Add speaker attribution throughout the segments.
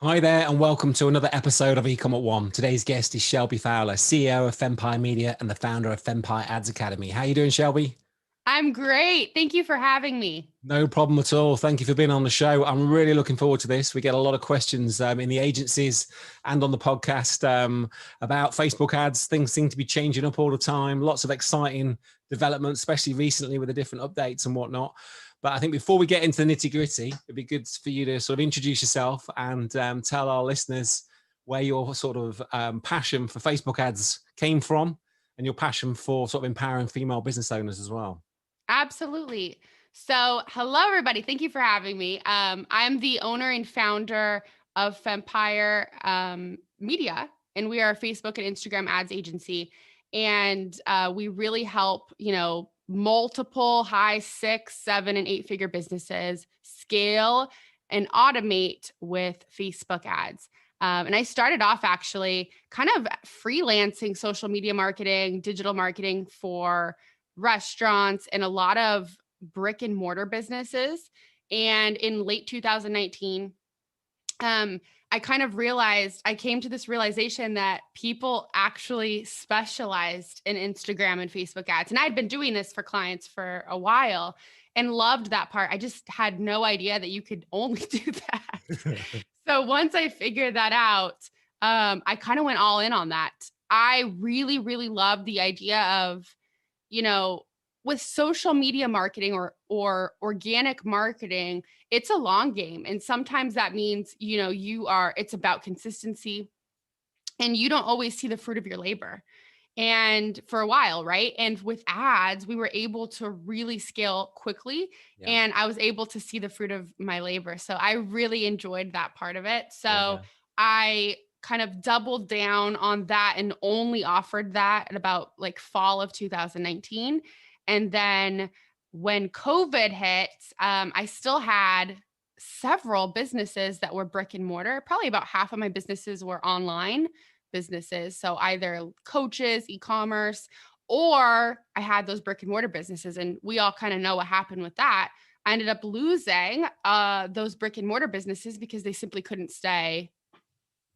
Speaker 1: Hi there, and welcome to another episode of eCom at One. Today's guest is Shelby Fowler, CEO of Fempire Media and the founder of Fempire Ads Academy. How are you doing, Shelby?
Speaker 2: I'm great. Thank you for having me.
Speaker 1: No problem at all. Thank you for being on the show. I'm really looking forward to this. We get a lot of questions in the agencies and on the podcast about Facebook ads. Things seem to be changing up all the time. Lots of exciting developments, especially recently with the different updates and whatnot. But I think before we get into the nitty gritty, it'd be good for you to sort of introduce yourself and tell our listeners where your sort of passion for Facebook ads came from and your passion for sort of empowering female business owners as well.
Speaker 2: Absolutely. So, hello, everybody. Thank you for having me. I'm the owner and founder of Fempire Media, and we are a Facebook and Instagram ads agency. And we really help, multiple high 6, 7, and 8-figure businesses scale and automate with Facebook ads. And I started off actually kind of freelancing social media marketing, digital marketing for restaurants and a lot of brick and mortar businesses. And in late 2019, I kind of realized, I came to this realization that people actually specialized in Instagram and Facebook ads. And I'd been doing this for clients for a while and loved that part. I just had no idea that you could only do that. So once I figured that out, I kind of went all in on that. I really, really love the idea of, with social media marketing or organic marketing, it's a long game. And sometimes that means, it's about consistency and you don't always see the fruit of your labor. And for a while, right? And with ads, we were able to really scale quickly and I was able to see the fruit of my labor. So I really enjoyed that part of it. So I kind of doubled down on that and only offered that at about like fall of 2019. And then when COVID hit, I still had several businesses that were brick and mortar. Probably about half of my businesses were online businesses. So either coaches, eCommerce, or I had those brick and mortar businesses. And we all kind of know what happened with that. I ended up losing those brick and mortar businesses because they simply couldn't stay.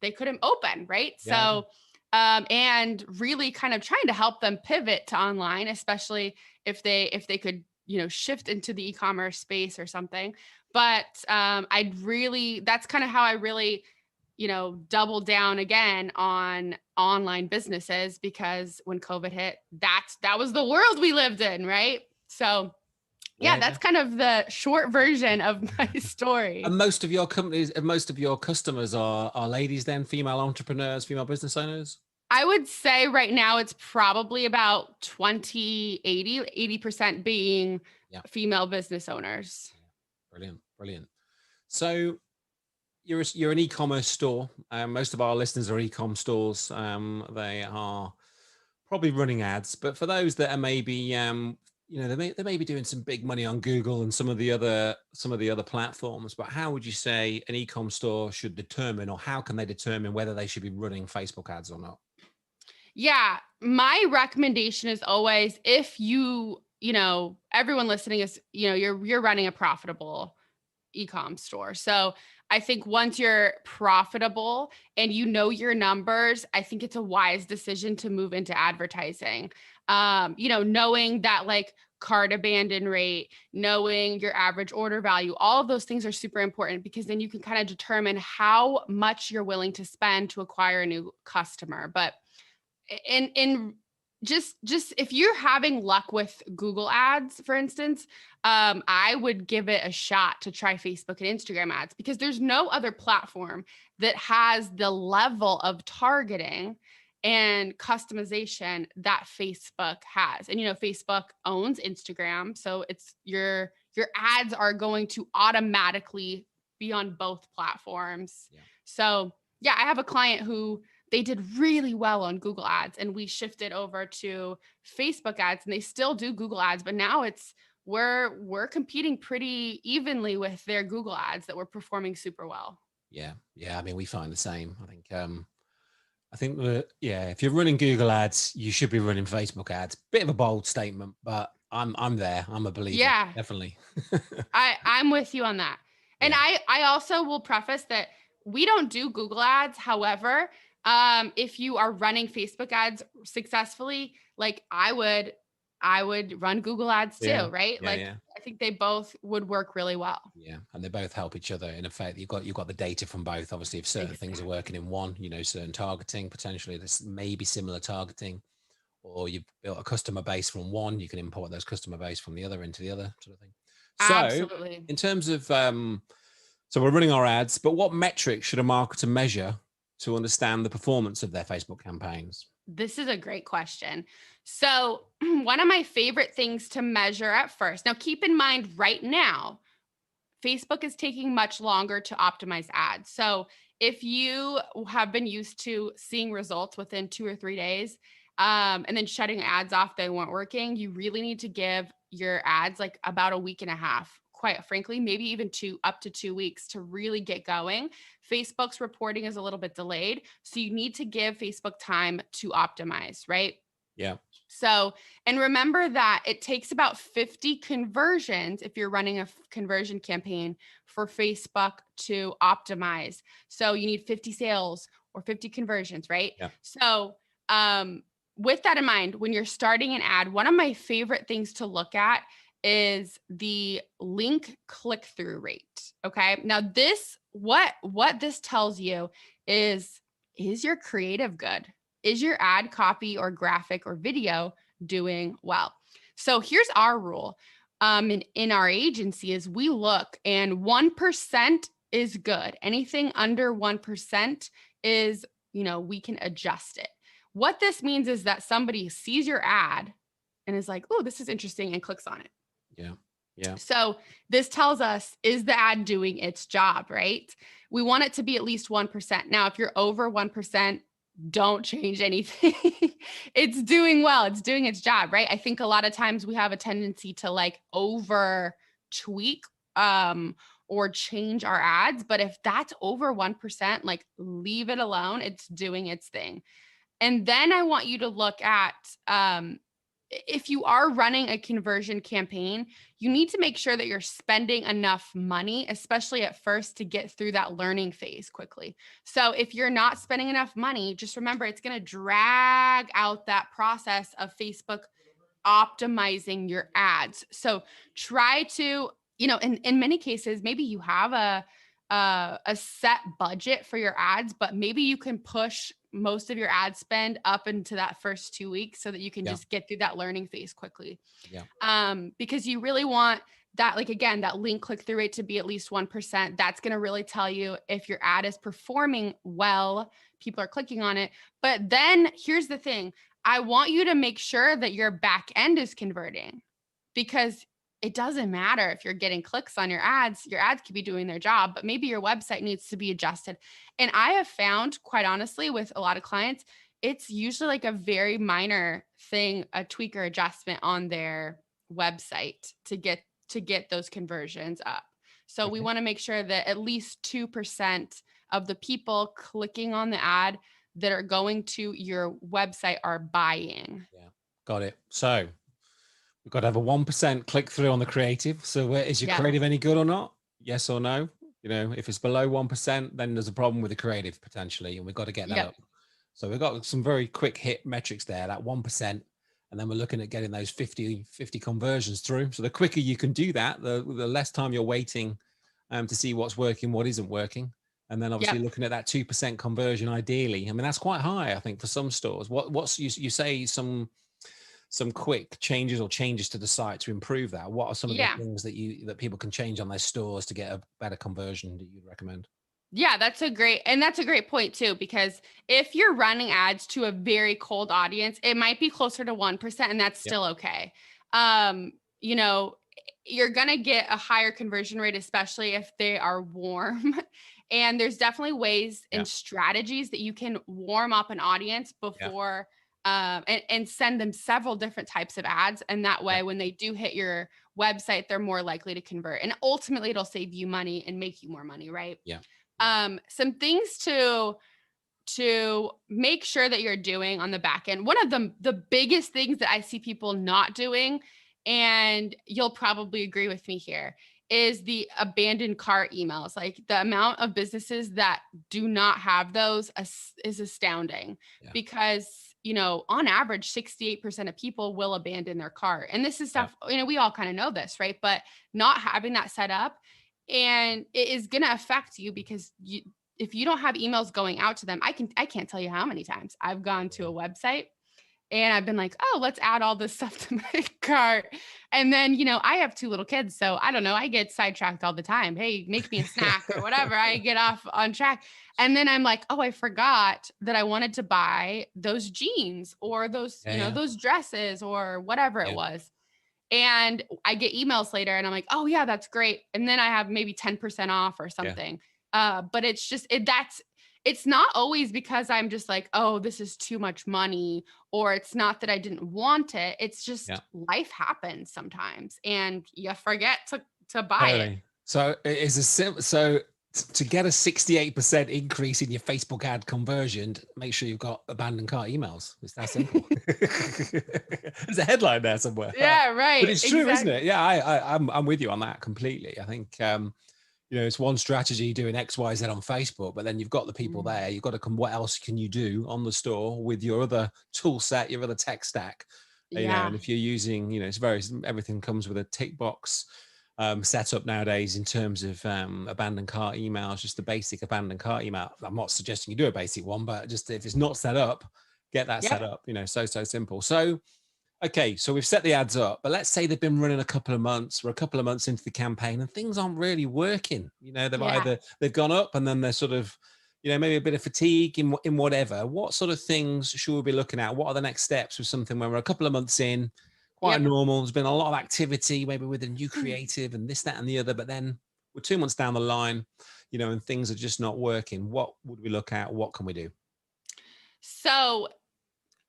Speaker 2: They couldn't open, right?
Speaker 1: Yeah.
Speaker 2: So, and really kind of trying to help them pivot to online, especially if they could, shift into the e-commerce space or something. But that's kind of how I really, double down again on online businesses, because when COVID hit, that was the world we lived in, right? So yeah, that's kind of the short version of my story.
Speaker 1: And most of your companies and most of your customers are ladies then, female entrepreneurs, female business owners?
Speaker 2: I would say right now it's probably about 80% being female business owners.
Speaker 1: Brilliant. Brilliant. So you're an e-commerce store. Most of our listeners are e-com stores. They are probably running ads, but for those that are maybe, they may be doing some big money on Google and some of the other platforms. But how would you say an e-com store should determine, or how can they determine whether they should be running Facebook ads or not?
Speaker 2: Yeah, my recommendation is always, if everyone listening is, you're running a profitable e-com store. So I think once you're profitable and your numbers, I think it's a wise decision to move into advertising. Knowing that like cart abandon rate, knowing your average order value, all of those things are super important, because then you can kind of determine how much you're willing to spend to acquire a new customer. But in just if you're having luck with Google ads, for instance, I would give it a shot to try Facebook and Instagram ads, because there's no other platform that has the level of targeting and customization that Facebook has. And Facebook owns Instagram, so it's your ads are going to automatically be on both platforms. So yeah, I have a client who they did really well on Google ads, and we shifted over to Facebook ads, and they still do Google ads, but now we're competing pretty evenly with their Google ads that we're performing super well.
Speaker 1: Yeah. I mean, we find the same. I think that, if you're running Google ads, you should be running Facebook ads. Bit of a bold statement, but I'm there. I'm a believer.
Speaker 2: Yeah,
Speaker 1: Definitely.
Speaker 2: I'm with you on that. And I also will preface that we don't do Google ads. However, if you are running Facebook ads successfully, like I would run Google ads
Speaker 1: Yeah.
Speaker 2: too, right?
Speaker 1: Yeah.
Speaker 2: Like
Speaker 1: Yeah.
Speaker 2: I think they both would work really well.
Speaker 1: Yeah, and they both help each other. In effect, you've got the data from both. Obviously, if certain things are
Speaker 2: Exactly.
Speaker 1: working in one, certain targeting potentially, this may be similar targeting, or you've built a customer base from one, you can import those customer base from the other into the other sort of thing. So,
Speaker 2: Absolutely.
Speaker 1: in terms of, so we're running our ads, but what metrics should a marketer measure to understand the performance of their Facebook campaigns?
Speaker 2: This is a great question. So, one of my favorite things to measure at first. Now, keep in mind right now, Facebook is taking much longer to optimize ads. So if you have been used to seeing results within 2 or 3 days, and then shutting ads off that weren't working, you really need to give your ads like about a week and a half. Quite frankly, maybe even up to 2 weeks to really get going. Facebook's reporting is a little bit delayed. So you need to give Facebook time to optimize, right?
Speaker 1: Yeah.
Speaker 2: So, and remember that it takes about 50 conversions if you're running a conversion campaign for Facebook to optimize. So you need 50 sales or 50 conversions, right?
Speaker 1: Yeah.
Speaker 2: So, with that in mind, when you're starting an ad, one of my favorite things to look at is the link click-through rate. Okay. Now what this tells you is your creative good? Is your ad copy or graphic or video doing well? So here's our rule. In our agency is we look and 1% is good. Anything under 1% is, we can adjust it. What this means is that somebody sees your ad and is like, oh, this is interesting, and clicks on it.
Speaker 1: Yeah. Yeah.
Speaker 2: So this tells us, is the ad doing its job, right? We want it to be at least 1%. Now, if you're over 1%, don't change anything. It's doing well. It's doing its job, right? I think a lot of times we have a tendency to like over tweak or change our ads. But if that's over 1%, like leave it alone. It's doing its thing. And then I want you to look at if you are running a conversion campaign, you need to make sure that you're spending enough money, especially at first, to get through that learning phase quickly. So if you're not spending enough money, just remember it's going to drag out that process of Facebook optimizing your ads. So try to, in many cases, maybe you have a set budget for your ads, but maybe you can push most of your ad spend up into that first 2 weeks so that you can
Speaker 1: Yeah.
Speaker 2: just get through that learning phase quickly.
Speaker 1: Yeah.
Speaker 2: Because you really want that, like, again, that link click through rate to be at least 1%. That's going to really tell you if your ad is performing well, people are clicking on it. But then here's the thing. I want you to make sure that your back end is converting, because it doesn't matter if you're getting clicks on your ads could be doing their job, but maybe your website needs to be adjusted. And I have found, quite honestly, with a lot of clients, it's usually like a very minor thing, a tweak or adjustment on their website to get those conversions up. So we
Speaker 1: Okay.
Speaker 2: want to make sure that at least 2% of the people clicking on the ad that are going to your website are buying.
Speaker 1: Yeah. Got it. So we've got to have a 1% click through on the creative. So is your
Speaker 2: Yeah.
Speaker 1: creative any good or not? Yes or no? If it's below 1%, then there's a problem with the creative potentially, and we've got to get that
Speaker 2: Yep.
Speaker 1: up. So we've got some very quick hit metrics there, that 1%. And then we're looking at getting those 50 conversions through. So the quicker you can do that, the less time you're waiting to see what's working, what isn't working. And then obviously
Speaker 2: Yep.
Speaker 1: looking at that 2% conversion ideally. I mean, that's quite high, I think, for some stores. What's you say some quick changes to the site to improve that? What are some of the
Speaker 2: Yeah.
Speaker 1: things that people can change on their stores to get a better conversion that you'd recommend?
Speaker 2: Yeah, that's a great point too, because if you're running ads to a very cold audience, it might be closer to 1%, and that's
Speaker 1: Yep.
Speaker 2: still okay. Um, you know, you're going to get a higher conversion rate, especially if they are warm. And there's definitely ways
Speaker 1: Yeah.
Speaker 2: and strategies that you can warm up an audience
Speaker 1: Yeah.
Speaker 2: before, and send them several different types of ads. And that way,
Speaker 1: Yeah.
Speaker 2: when they do hit your website, they're more likely to convert. And ultimately, it'll save you money and make you more money, right?
Speaker 1: Yeah.
Speaker 2: Some things to make sure that you're doing on the back end. One of the biggest things that I see people not doing, and you'll probably agree with me here, is the abandoned cart emails. Like the amount of businesses that do not have those is astounding because, on average, 68% of people will abandon their cart. And this is stuff, we all kind of know this, right? But not having that set up, and it is going to affect you because if you don't have emails going out to them, I can't tell you how many times I've gone to a website and I've been like, oh, let's add all this stuff to my cart. And then, I have 2 little kids. So I don't know, I get sidetracked all the time. Hey, make me a snack or whatever. I get off on track. And then I'm like, oh, I forgot that I wanted to buy those jeans or those, those dresses or whatever it was. And I get emails later and I'm like, oh yeah, that's great. And then I have maybe 10% off or something. But it's just, it's not always because I'm just like, oh, this is too much money, or it's not that I didn't want it. It's just life happens sometimes and you forget to buy it.
Speaker 1: So it is so to get a 68% increase in your Facebook ad conversion, make sure you've got abandoned cart emails. It's that simple. There's a headline there somewhere.
Speaker 2: Yeah, right.
Speaker 1: But it's true, isn't it? Yeah, I'm with you on that completely. I think it's one strategy doing X, Y, Z on Facebook, but then you've got the people there. You've got to come. What else can you do on the store with your other tool set, your other tech stack? And if you're using, everything comes with a tick box setup nowadays in terms of abandoned cart emails, just the basic abandoned cart email. I'm not suggesting you do a basic one, but just if it's not set up, get that set up. So simple. So. Okay, so we've set the ads up, but let's say they've been running a couple of months. We're a couple of months into the campaign and things aren't really working. They've gone up and then they're sort of, maybe a bit of fatigue in whatever. What sort of things should we be looking at? What are the next steps with something when we're a couple of months in, quite normal? There's been a lot of activity, maybe with a new creative and this, that, and the other, but then we're 2 months down the line, and things are just not working. What would we look at? What can we do?
Speaker 2: So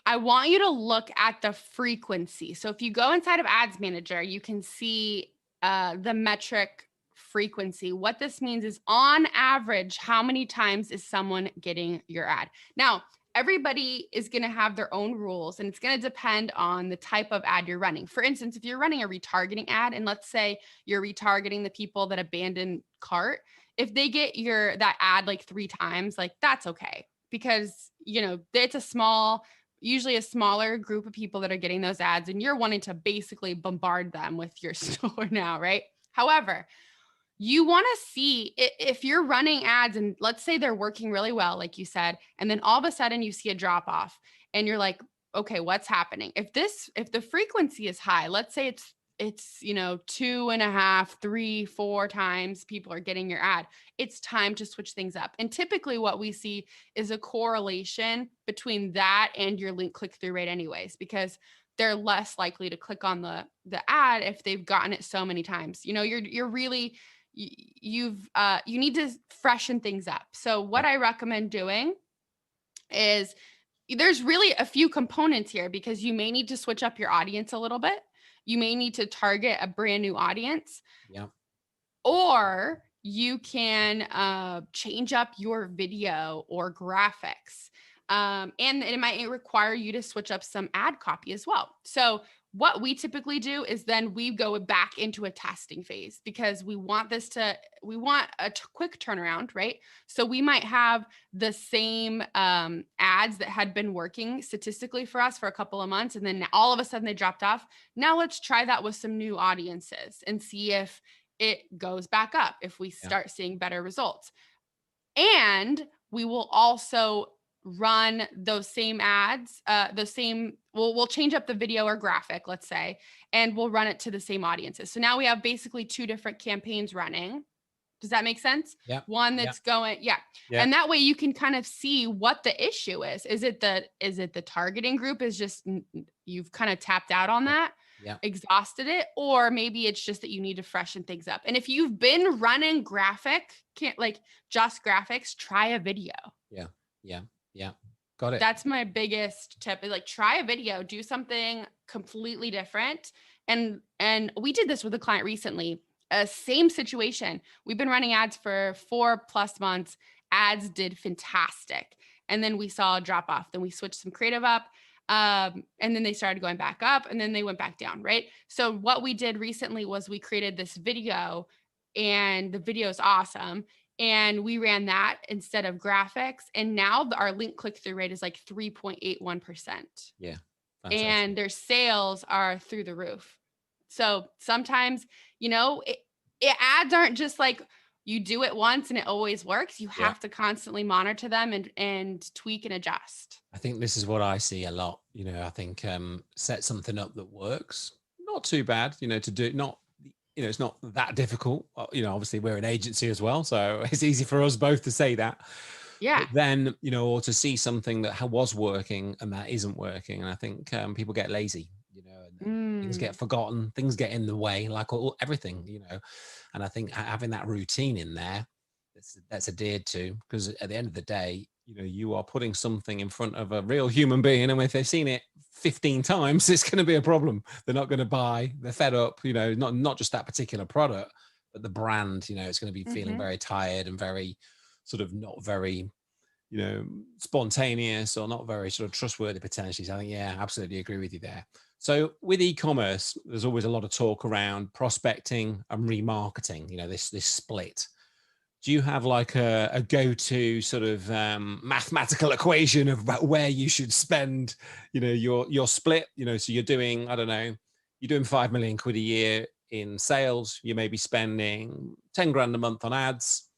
Speaker 2: I want you to look at the frequency. So if you go inside of Ads Manager, you can see the metric frequency. What this means is on average, how many times is someone getting your ad? Now, everybody is going to have their own rules and it's going to depend on the type of ad you're running. For instance, if you're running a retargeting ad, and let's say you're retargeting the people that abandon cart, if they get that ad like 3 times, like that's okay. Because, it's usually a smaller group of people that are getting those ads and you're wanting to basically bombard them with your store now, right? However, you want to see if you're running ads and let's say they're working really well, like you said, and then all of a sudden you see a drop off and you're like, okay, what's happening? If the frequency is high, let's say it's 2.5, 3, 4 times people are getting your ad, it's time to switch things up. And typically what we see is a correlation between that and your link click-through rate anyways, because they're less likely to click on the ad if they've gotten it so many times. You're really, you need to freshen things up. So what I recommend doing is there's really a few components here because you may need to switch up your audience a little bit. You may need to target a brand new audience.
Speaker 1: Yeah.
Speaker 2: Or you can change up your video or graphics. And it might require you to switch up some ad copy as well. So what we typically do is then we go back into a testing phase because we want a quick turnaround, right? So we might have the same ads that had been working statistically for us for a couple of months, and then all of a sudden they dropped off. Now let's try that with some new audiences and see if it goes back up, if we start seeing better results. And we will also run those same ads, we'll change up the video or graphic, let's say, and we'll run it to the same audiences. So now we have basically 2 different campaigns running. Does that make sense?
Speaker 1: Yeah.
Speaker 2: One that's going, And that way you can kind of see what the issue is. Is it the targeting group is just, you've kind of tapped out on that, exhausted it, or maybe it's just that you need to freshen things up. And if you've been running just graphics, try a video.
Speaker 1: Yeah. Got it.
Speaker 2: That's my biggest tip is try a video, do something completely different. And we did this with a client recently, same situation. We've been running ads for 4+ months. Ads did fantastic. And then we saw a drop off. Then we switched some creative up. And then they started going back up and then they went back down. Right. So what we did recently was we created this video and the video is awesome. And we ran that instead of graphics. And now our link click-through rate is like 3.81%.
Speaker 1: Yeah. Fantastic.
Speaker 2: And their sales are through the roof. So sometimes, ads aren't just like you do it once and it always works. You have to constantly monitor them and tweak and adjust.
Speaker 1: I think this is what I see a lot. I think set something up that works. Not too bad, to do. Not, it's not that difficult. Obviously we're an agency as well, so it's easy for us both to say that.
Speaker 2: Yeah.
Speaker 1: But then, or to see something that was working and that isn't working. And I think people get lazy, and things get forgotten, things get in the way, like everything, And I think having that routine in there, that's adhered to, because at the end of the day, you are putting something in front of a real human being, and if they've seen it 15 times, it's going to be a problem. They're not going to buy. They're fed up. Not just that particular product, but the brand. It's going to be feeling very tired and very sort of not very, spontaneous, or not very sort of trustworthy potentially. So I think, yeah, absolutely agree with you there. So with e-commerce, there's always a lot of talk around prospecting and remarketing. This split. Do you have like a go-to sort of mathematical equation of where you should spend, your split? So you're doing, I don't know, you're doing 5 million quid a year in sales. You may be spending 10 grand a month on ads.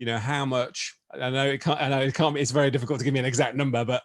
Speaker 1: How much? I know it can't. It's very difficult to give me an exact number, but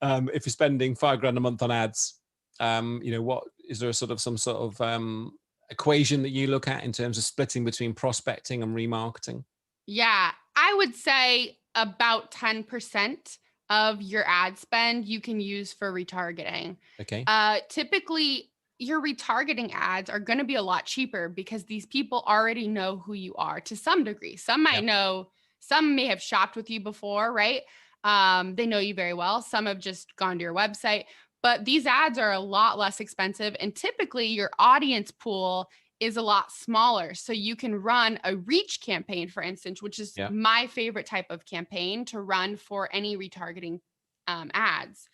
Speaker 1: if you're spending 5 grand a month on ads, what is there some sort of equation that you look at in terms of splitting between prospecting and remarketing?
Speaker 2: Yeah, I would say about 10% of your ad spend you can use for retargeting.
Speaker 1: Okay.
Speaker 2: Typically, your retargeting ads are going to be a lot cheaper because these people already know who you are to some degree. Some might know, some may have shopped with you before, right? They know you very well. Some have just gone to your website, but these ads are a lot less expensive. And typically your audience pool is a lot smaller. So you can run a reach campaign, for instance, which is my favorite type of campaign to run for any retargeting ads.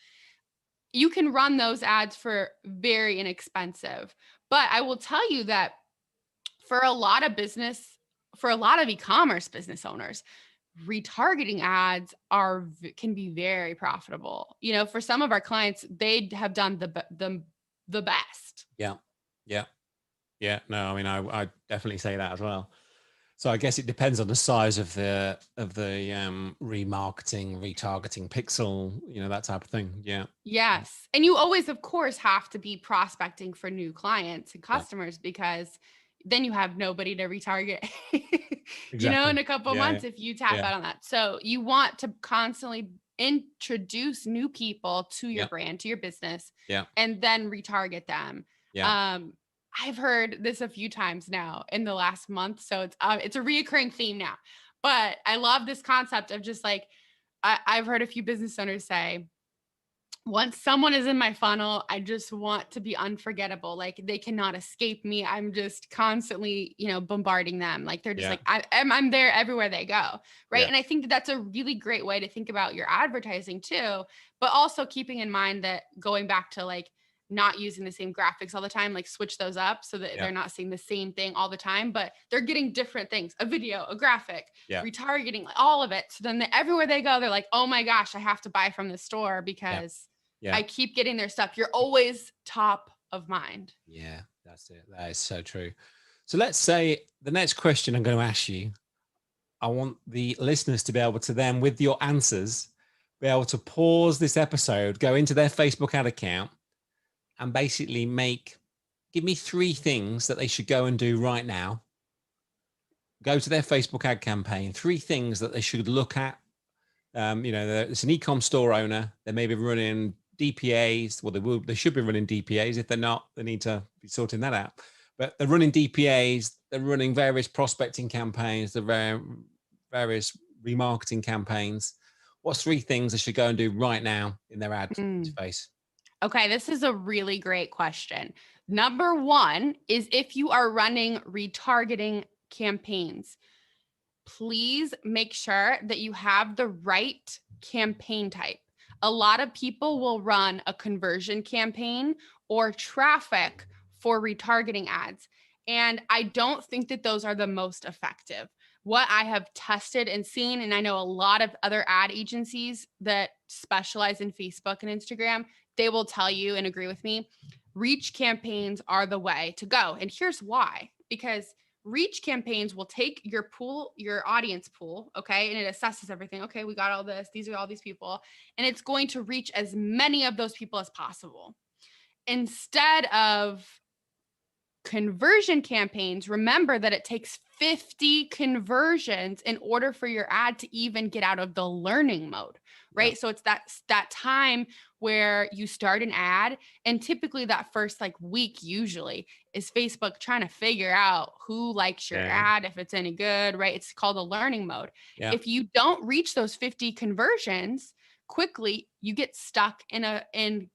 Speaker 2: You can run those ads for very inexpensive. But I will tell you that for a lot of e-commerce business owners, retargeting ads can be very profitable. For some of our clients, they have done the best.
Speaker 1: Yeah. No, I mean, I definitely say that as well. So I guess it depends on the size of the remarketing, retargeting pixel, that type of thing. Yeah.
Speaker 2: Yes. And you always, of course, have to be prospecting for new clients and customers because then you have nobody to retarget,
Speaker 1: Exactly.
Speaker 2: in a couple of months if you tap out on that. So you want to constantly introduce new people to your brand, to your business, and then retarget them. I've heard this a few times now in the last month. So it's a reoccurring theme now, but I love this concept of just like, I've heard a few business owners say, once someone is in my funnel, I just want to be unforgettable. Like they cannot escape me. I'm just constantly, bombarding them. Like they're just like, I'm there everywhere they go. Right.
Speaker 1: Yeah.
Speaker 2: And I think that's a really great way to think about your advertising too, but also keeping in mind that going back to like not using the same graphics all the time, like switch those up so that they're not seeing the same thing all the time, but they're getting different things, a video, a graphic, retargeting, like all of it. So then everywhere they go, they're like, oh my gosh, I have to buy from the store because I keep getting their stuff. You're always top of mind.
Speaker 1: Yeah, that's it. That is so true. So let's say the next question I'm going to ask you, I want the listeners to be able to then, with your answers, be able to pause this episode, go into their Facebook ad account, and basically give me 3 things that they should go and do right now. Go to their Facebook ad campaign, 3 things that they should look at. It's an e-com store owner. They may be running DPAs. Well, they should be running DPAs. If they're not, they need to be sorting that out. But they're running DPAs. They're running various prospecting campaigns. They're various remarketing campaigns. What's 3 things they should go and do right now in their ad interface?
Speaker 2: Okay, this is a really great question. Number 1 is if you are running retargeting campaigns, please make sure that you have the right campaign type. A lot of people will run a conversion campaign or traffic for retargeting ads. And I don't think that those are the most effective. What I have tested and seen, and I know a lot of other ad agencies that specialize in Facebook and Instagram, they will tell you and agree with me, reach campaigns are the way to go. And here's why, because reach campaigns will take your pool, your audience pool, okay, and it assesses everything. Okay, we got all this. These are all these people. And it's going to reach as many of those people as possible. Instead of conversion campaigns, remember that it takes 50 conversions in order for your ad to even get out of the learning mode, right? Yeah. So it's that time where you start an ad, and typically that first like week usually is Facebook trying to figure out who likes your ad, if it's any good, right? It's called a learning mode. Yeah. If you don't reach those 50 conversions quickly, you get stuck in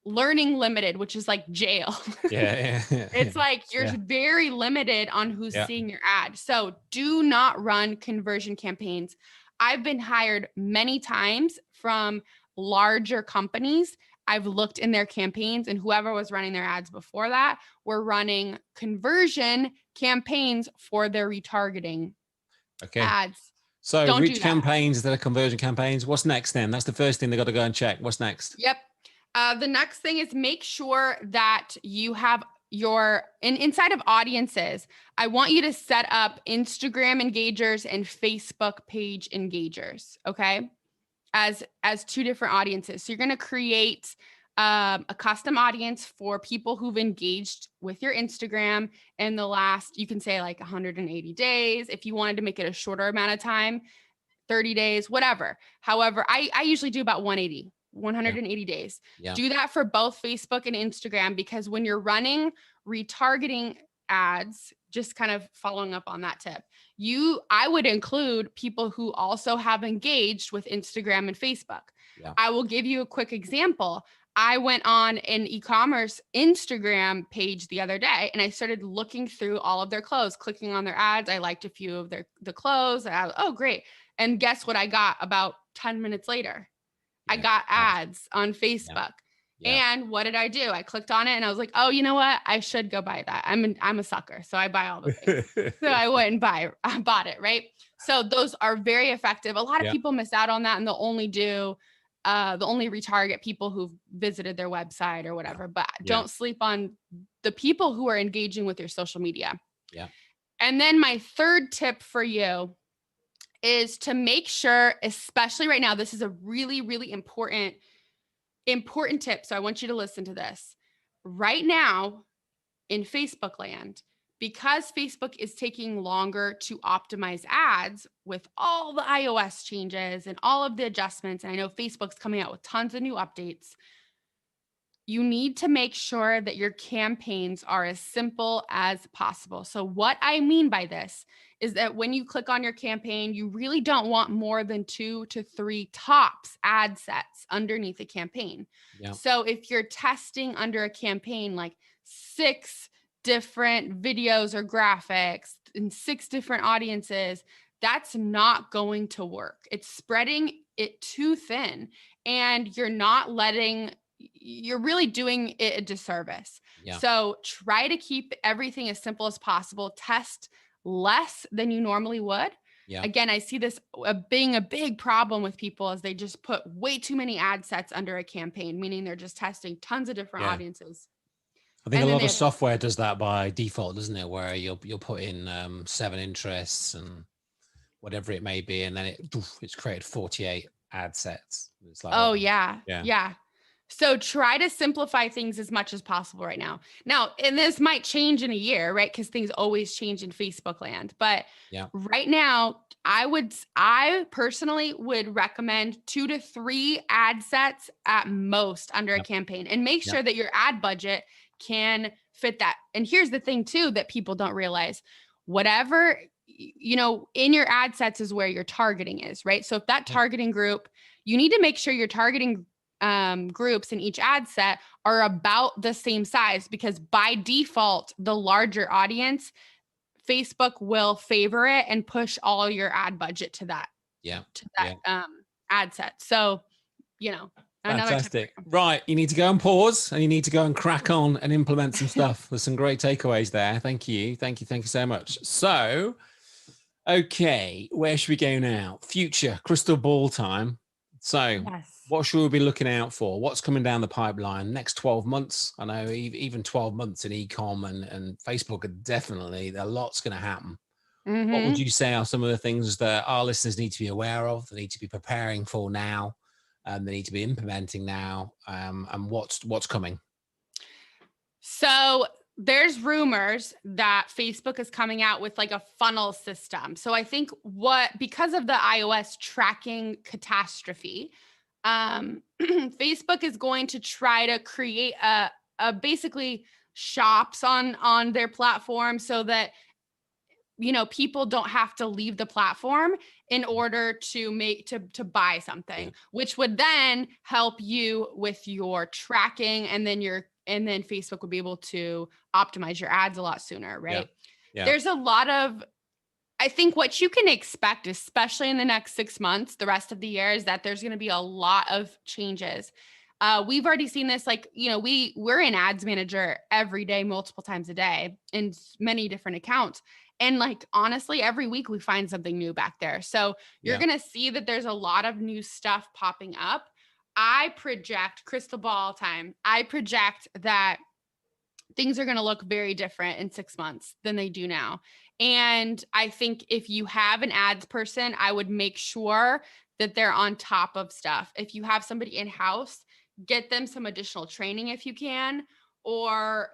Speaker 2: learning limited, which is like jail. It's like you're very limited on who's seeing your ad. So do not run conversion campaigns. I've been hired many times from larger companies. I've looked in their campaigns, and whoever was running their ads before that were running conversion campaigns for their retargeting ads.
Speaker 1: So don't reach campaigns that are conversion campaigns. What's next then? That's the first thing they got to go and check. What's next?
Speaker 2: Yep. The next thing is make sure that you have inside of audiences. I want you to set up Instagram engagers and Facebook page engagers, okay? As two different audiences. So you're going to create a custom audience for people who've engaged with your Instagram in the last, you can say like 180 days. If you wanted to make it a shorter amount of time, 30 days, whatever. However, I usually do about 180 days. Yeah. Do that for both Facebook and Instagram, because when you're running retargeting ads, just kind of following up on that tip, I would include people who also have engaged with Instagram and Facebook. Yeah. I will give you a quick example. I went on an eCommerce Instagram page the other day, and I started looking through all of their clothes, clicking on their ads. I liked a few of the clothes. Oh, great. And guess what I got about 10 minutes later? I got ads on Facebook. Yeah. And what did I do? I clicked on it and I was like, oh, you know what? I should go buy that. I'm a sucker. So I buy all the things. So I went and I bought it. Right. So those are very effective. A lot of people miss out on that, and they'll only retarget people who've visited their website or whatever, but don't sleep on the people who are engaging with your social media. Yeah. And then my third tip for you is to make sure, especially right now, this is a really, really important tip. So I want you to listen to this. Right now in Facebook land, because Facebook is taking longer to optimize ads with all the iOS changes and all of the adjustments, and I know Facebook's coming out with tons of new updates, you need to make sure that your campaigns are as simple as possible. So what I mean by this is that when you click on your campaign, you really don't want more than 2 to 3 tops ad sets underneath a campaign. Yeah. So if you're testing under a campaign like 6 different videos or graphics in 6 different audiences, that's not going to work. It's spreading it too thin, and you're really doing it a disservice. Yeah. So try to keep everything as simple as possible. Test less than you normally would. Yeah. Again, I see this being a big problem with people as they just put way too many ad sets under a campaign, meaning they're just testing tons of different audiences.
Speaker 1: I think a lot of software does that by default, doesn't it? Where you'll put in 7 interests and whatever it may be, and then it's created 48 ad sets. It's like,
Speaker 2: oh yeah. So try to simplify things as much as possible right now. And this might change in a year, right? Because things always change in Facebook land. But right now, I personally would recommend 2 to 3 ad sets at most under a campaign, and make sure that your ad budget can fit that. And here's the thing too, that people don't realize: whatever, in your ad sets is where your targeting is, right? So if that targeting group, you need to make sure your targeting groups in each ad set are about the same size, because by default, the larger audience, Facebook will favor it and push all your ad budget to that. Ad set. So, Another tip.
Speaker 1: Fantastic. Right. You need to go and pause and you need to go and crack on and implement some stuff. There's some great takeaways there. Thank you. Thank you. Thank you so much. So, okay, where should we go now? Future crystal ball time. So,
Speaker 2: Yes.
Speaker 1: what should we be looking out for? What's coming down the pipeline next 12 months? I know even 12 months in e-com and Facebook are definitely, a lot's going to happen. What would you say are some of the things that our listeners need to be aware of, they need to be preparing for now, they need to be implementing now, and what's coming?
Speaker 2: So there's rumors that Facebook is coming out with like a funnel system. So I think because of the iOS tracking catastrophe, Facebook is going to try to create a basically shops on their platform so that people don't have to leave the platform in order to buy something, which would then help you with your tracking, and then Facebook would be able to optimize your ads a lot sooner, right?
Speaker 1: Yeah.
Speaker 2: There's a lot of, I think what you can expect, especially in the next 6 months, the rest of the year, is that there's going to be a lot of changes. We've already seen this, we're in Ads Manager every day, multiple times a day in many different accounts. And honestly, every week we find something new back there. So you're going to see that there's a lot of new stuff popping up. I project, crystal ball time, I project that things are going to look very different in 6 months than they do now. And I think if you have an ads person, I would make sure that they're on top of stuff. If you have somebody in-house, get them some additional training if you can, or,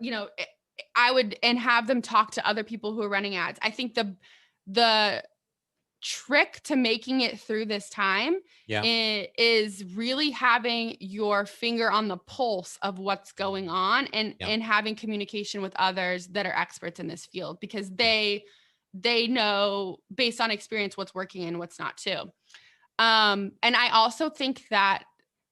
Speaker 2: I would, and have them talk to other people who are running ads. I think the trick to making it through this time is really having your finger on the pulse of what's going on, and having communication with others that are experts in this field, because they know based on experience what's working and what's not too. And I also think that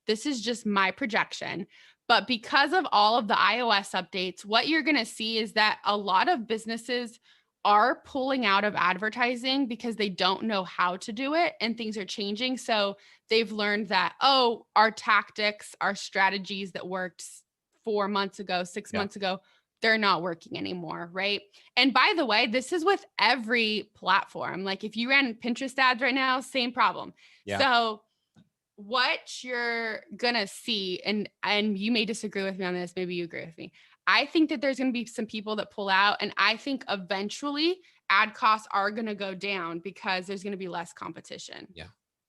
Speaker 2: this is just my projection, but because of all of the iOS updates, what you're going to see is that a lot of businesses are pulling out of advertising because they don't know how to do it and things are changing. So they've learned that, our tactics, our strategies that worked 4 months ago, 6 months ago, they're not working anymore, right? And by the way, this is with every platform. Like if you ran Pinterest ads right now, same problem. So what you're gonna see, and you may disagree with me on this, maybe you agree with me, I think that there's gonna be some people that pull out, and I think eventually ad costs are gonna go down because there's gonna be less competition.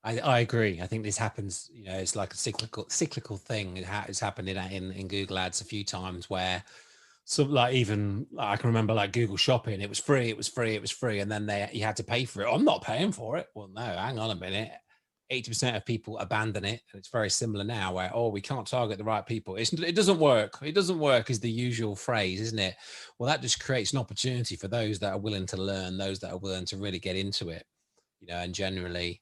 Speaker 1: I agree. I think this happens, it's like a cyclical thing. It's happened in Google ads a few times where even I can remember Google Shopping, it was free, and then you had to pay for it. I'm not paying for it. Well, no, hang on a minute. 80% of people abandon it, and it's very similar now where, we can't target the right people. It doesn't work. It doesn't work is the usual phrase, isn't it? Well, that just creates an opportunity for those that are willing to learn, those that are willing to really get into it, and generally,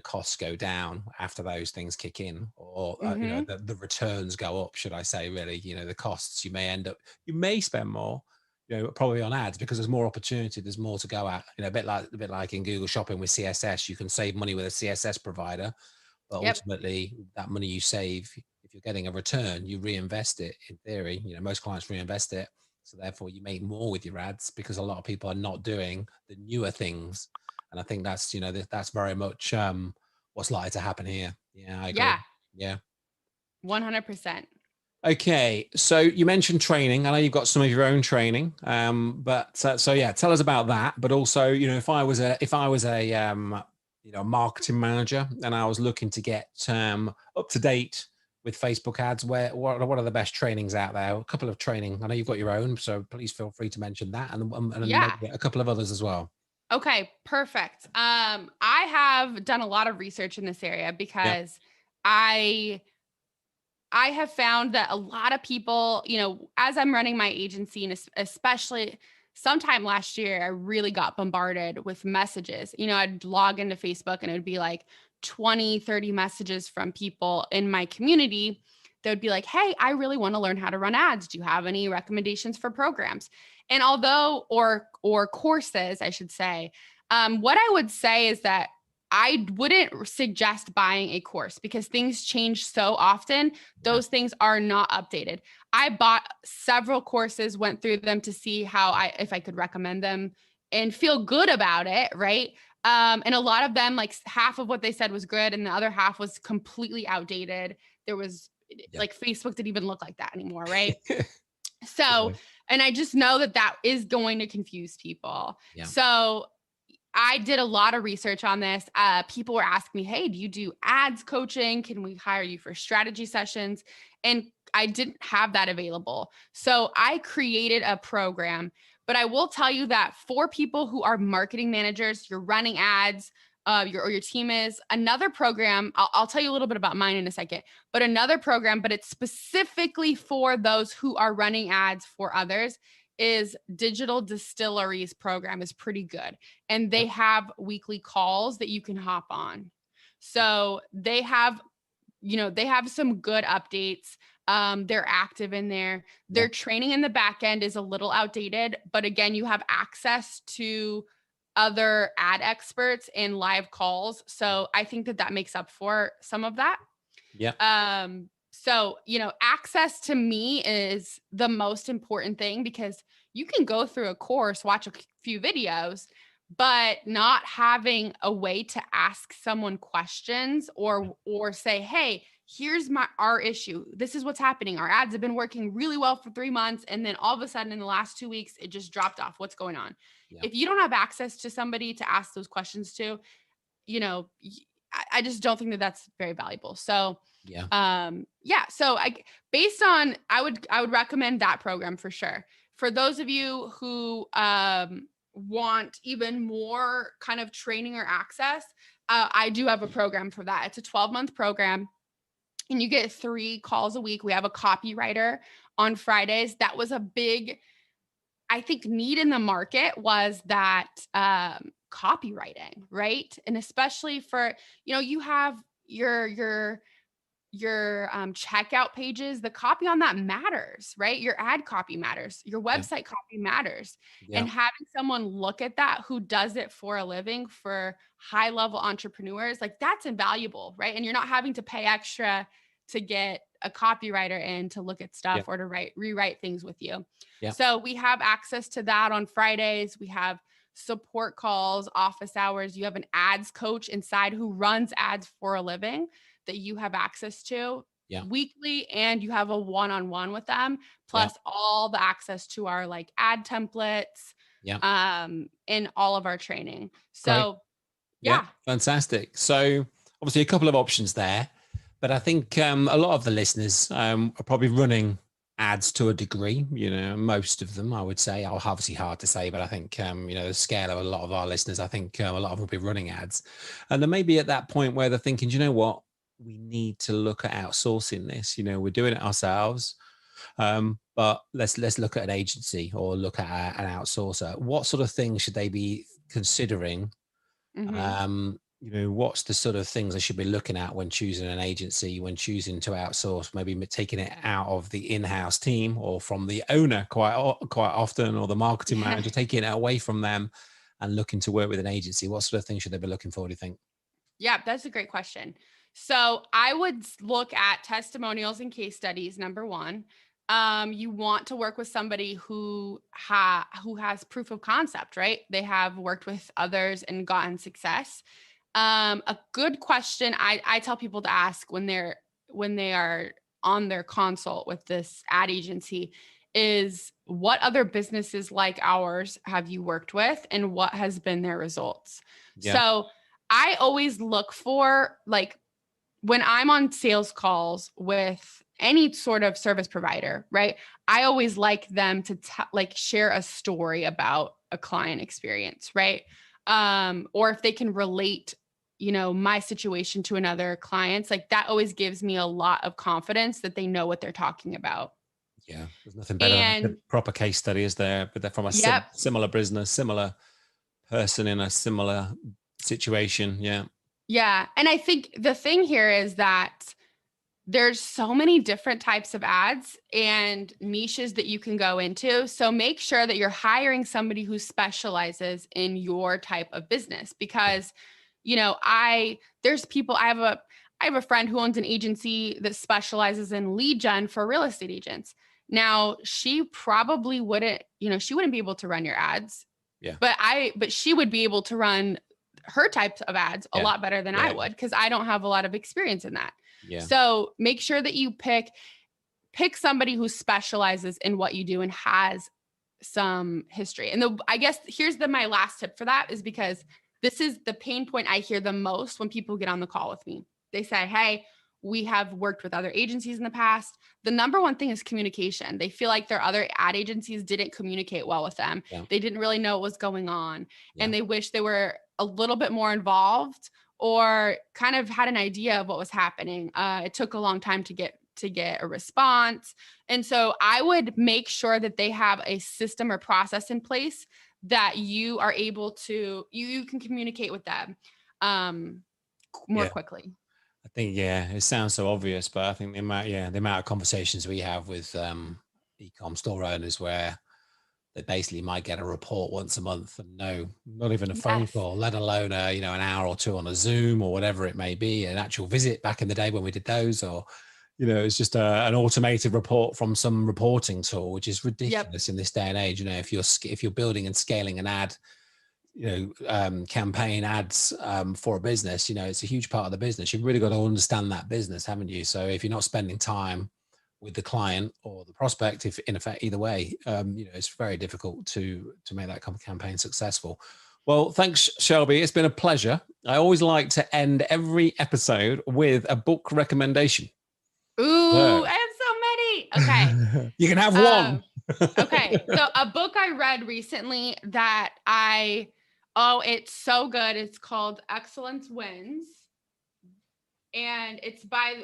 Speaker 1: costs go down after those things kick in, or, the returns go up, should I say, really, the costs, you may spend more, probably on ads because there's more opportunity, there's more to go at, a bit like in Google Shopping with CSS, you can save money with a CSS provider, but ultimately that money you save, if you're getting a return, you reinvest it in theory, most clients reinvest it. So therefore you make more with your ads because a lot of people are not doing the newer things. And I think that's, that's very much what's likely to happen here. Yeah, I agree. Yeah.
Speaker 2: 100%.
Speaker 1: Okay, so you mentioned training. I know you've got some of your own training, but tell us about that. But also, if I was a marketing manager and I was looking to get up to date with Facebook ads, what are the best trainings out there? A couple of training. I know you've got your own, so please feel free to mention that, and maybe a couple of others as well.
Speaker 2: Okay, perfect. I have done a lot of research in this area because I have found that a lot of people, as I'm running my agency, and especially sometime last year, I really got bombarded with messages. I'd log into Facebook and it would be like 20, 30 messages from people in my community that would be like, hey, I really want to learn how to run ads. Do you have any recommendations for programs? And or courses, I should say. What I would say is that I wouldn't suggest buying a course because things change so often. Those things are not updated. I bought several courses, went through them to see if I could recommend them and feel good about it. Right. And a lot of them, like half of what they said was good. And the other half was completely outdated. There was like Facebook didn't even look like that anymore. Right. So, and I just know that is going to confuse people.
Speaker 1: Yeah.
Speaker 2: So I did a lot of research on this. People were asking me, hey, do you do ads coaching? Can we hire you for strategy sessions? And I didn't have that available. So I created a program, but I will tell you that for people who are marketing managers, you're running ads, your team is another program. I'll tell you a little bit about mine in a second, but another program, but it's specifically for those who are running ads for others, is Digital Distillery's program is pretty good. And they have weekly calls that you can hop on. So they have some good updates. They're active in there. Their training in the back end is a little outdated, but again, you have access to other ad experts and live calls. So I think that makes up for some of that.
Speaker 1: Yeah.
Speaker 2: So, access to me is the most important thing because you can go through a course, watch a few videos, but not having a way to ask someone questions or say, hey, here's our issue. This is what's happening. Our ads have been working really well for 3 months. And then all of a sudden in the last 2 weeks, it just dropped off. What's going on? Yeah. If you don't have access to somebody to ask those questions to, I just don't think that that's very valuable. So, So I would recommend that program for sure. For those of you who, want even more kind of training or access, I do have a program for that. It's a 12-month program and you get 3 calls a week. We have a copywriter on Fridays. That was a big, I think, need in the market was that, copywriting, right? And especially for, you have your checkout pages, the copy on that matters, right? Your ad copy matters, your website copy matters. And having someone look at that who does it for a living for high level entrepreneurs, like that's invaluable, right? And you're not having to pay extra to get a copywriter in to look at stuff or to rewrite things with you. So we have access to that on Fridays. We have support calls, office hours. You have an ads coach inside who runs ads for a living that you have access to weekly, and you have a one-on-one with them, plus all the access to our like ad templates, in all of our training. So
Speaker 1: fantastic. So obviously a couple of options there, but I think a lot of the listeners are probably running ads to a degree, most of them, I would say. Obviously hard to say, but I think, the scale of a lot of our listeners, I think a lot of them will be running ads. And then maybe at that point where they're thinking, you know what, we need to look at outsourcing this. We're doing it ourselves, but let's look at an agency or look at an outsourcer. What sort of things should they be considering? What's the sort of things I should be looking at when choosing an agency, when choosing to outsource, maybe taking it out of the in-house team or from the owner quite often, or the marketing manager, taking it away from them and looking to work with an agency? What sort of things should they be looking for, do you think?
Speaker 2: Yeah, that's a great question. So I would look at testimonials and case studies. Number one, you want to work with somebody who has proof of concept, right? They have worked with others and gotten success. A good question I tell people to ask when they are on their consult with this ad agency is, what other businesses like ours have you worked with and what has been their results? So I always look for, like, when I'm on sales calls with any sort of service provider, right? I always like them to share a story about a client experience, right? Or if they can relate, my situation to another client's, like that always gives me a lot of confidence that they know what they're talking about.
Speaker 1: Yeah, there's nothing better than a proper case study, is there? But they're from a similar business, similar person in a similar situation.
Speaker 2: Yeah. And I think the thing here is that there's so many different types of ads and niches that you can go into. So make sure that you're hiring somebody who specializes in your type of business, because there's people, I have a friend who owns an agency that specializes in lead gen for real estate agents. Now, she probably wouldn't, she wouldn't be able to run your ads.
Speaker 1: Yeah.
Speaker 2: But she would be able to run her types of ads a lot better than I would, because I don't have a lot of experience in that.
Speaker 1: Yeah.
Speaker 2: So make sure that you pick somebody who specializes in what you do and has some history. And I guess here's my last tip for that, is because this is the pain point I hear the most when people get on the call with me. They say, hey, we have worked with other agencies in the past. The number one thing is communication. They feel like their other ad agencies didn't communicate well with them.
Speaker 1: Yeah.
Speaker 2: They didn't really know what was going on.
Speaker 1: Yeah.
Speaker 2: And they wish they were a little bit more involved or kind of had an idea of what was happening. It took a long time to get a response. And so I would make sure that they have a system or process in place that you are able to, you can communicate with them more quickly.
Speaker 1: I think, it sounds so obvious, but I think the amount of conversations we have with e-com store owners where they basically might get a report once a month and not even a phone call, let alone an hour or two on a Zoom or whatever it may be, an actual visit back in the day when we did those, or it's just an automated report from some reporting tool, which is ridiculous in this day and age. If you're building and scaling an ad, campaign ads for a business, it's a huge part of the business. You've really got to understand that business, haven't you? So if you're not spending time with the client or the prospect, if in effect, either way, it's very difficult to make that campaign successful. Well, thanks, Shelby. It's been a pleasure. I always like to end every episode with a book recommendation.
Speaker 2: Ooh, I have so many. Okay.
Speaker 1: You can have one.
Speaker 2: Okay. So a book I read recently that it's so good. It's called Excellence Wins. And it's by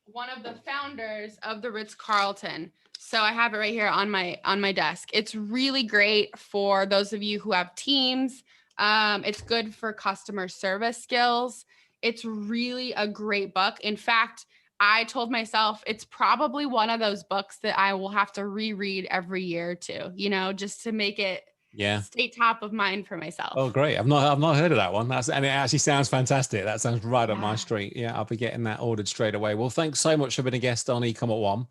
Speaker 2: one of the founders of the Ritz-Carlton. So I have it right here on my desk. It's really great for those of you who have teams. It's good for customer service skills. It's really a great book. In fact, I told myself it's probably one of those books that I will have to reread every year or two, just to make it stay top of mind for myself.
Speaker 1: Oh, great. I've not heard of that one. And it actually sounds fantastic. That sounds right up my street. Yeah, I'll be getting that ordered straight away. Well, thanks so much for being a guest on eCom at One.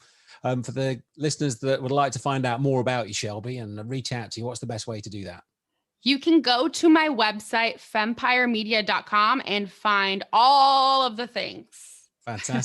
Speaker 1: For the listeners that would like to find out more about you, Shelby, and reach out to you, what's the best way to do that?
Speaker 2: You can go to my website, fempiremedia.com, and find all of the things.
Speaker 1: Fantastic.